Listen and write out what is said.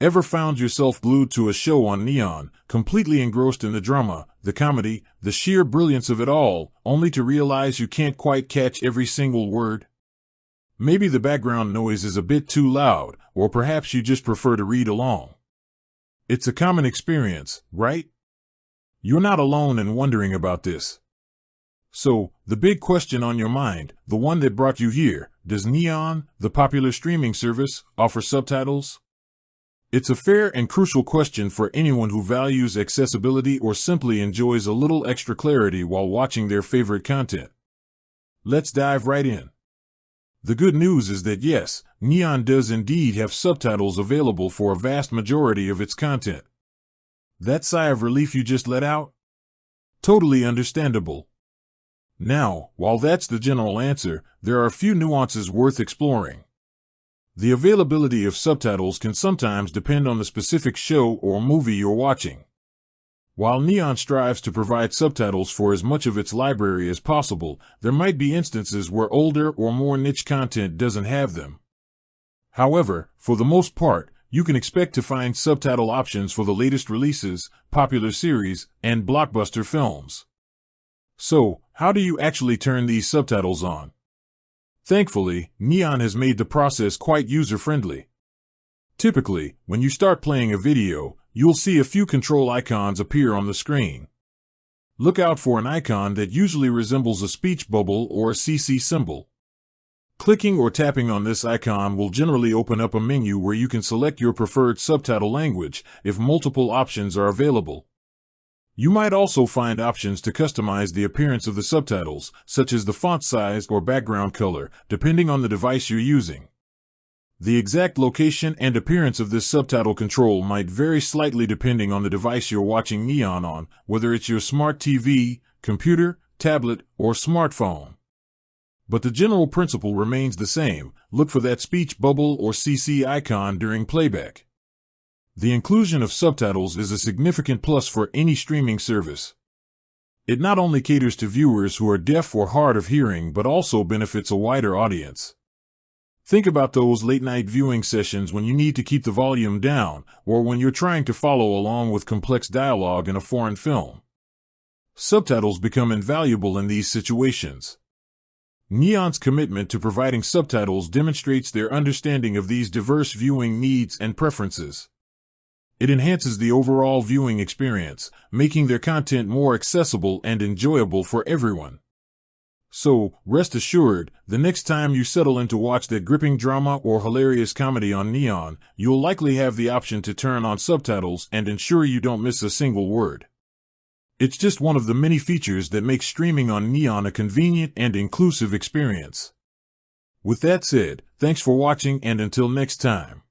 Ever found yourself glued to a show on Neon, completely engrossed in the drama, the comedy, the sheer brilliance of it all, only to realize you can't quite catch every single word? Maybe the background noise is a bit too loud, or perhaps you just prefer to read along. It's a common experience, right? You're not alone in wondering about this. So, the big question on your mind, the one that brought you here, does Neon, the popular streaming service, offer subtitles? It's a fair and crucial question for anyone who values accessibility or simply enjoys a little extra clarity while watching their favorite content. Let's dive right in. The good news is that yes, Neon does indeed have subtitles available for a vast majority of its content. That sigh of relief you just let out? Totally understandable. Now, while that's the general answer, there are a few nuances worth exploring. The availability of subtitles can sometimes depend on the specific show or movie you're watching. While Neon strives to provide subtitles for as much of its library as possible, there might be instances where older or more niche content doesn't have them. However, for the most part, you can expect to find subtitle options for the latest releases, popular series, and blockbuster films. So, how do you actually turn these subtitles on? Thankfully, Neon has made the process quite user-friendly. Typically, when you start playing a video, you'll see a few control icons appear on the screen. Look out for an icon that usually resembles a speech bubble or a CC symbol. Clicking or tapping on this icon will generally open up a menu where you can select your preferred subtitle language if multiple options are available. You might also find options to customize the appearance of the subtitles, such as the font size or background color, depending on the device you're using. The exact location and appearance of this subtitle control might vary slightly depending on the device you're watching Neon on, whether it's your smart TV, computer, tablet, or smartphone. But the general principle remains the same: look for that speech bubble or CC icon during playback. The inclusion of subtitles is a significant plus for any streaming service. It not only caters to viewers who are deaf or hard of hearing but also benefits a wider audience. Think about those late-night viewing sessions when you need to keep the volume down, or when you're trying to follow along with complex dialogue in a foreign film. Subtitles become invaluable in these situations. Neon's commitment to providing subtitles demonstrates their understanding of these diverse viewing needs and preferences. It enhances the overall viewing experience, making their content more accessible and enjoyable for everyone. So, rest assured, the next time you settle in to watch that gripping drama or hilarious comedy on Neon, you'll likely have the option to turn on subtitles and ensure you don't miss a single word. It's just one of the many features that make streaming on Neon a convenient and inclusive experience. With that said, thanks for watching, and until next time.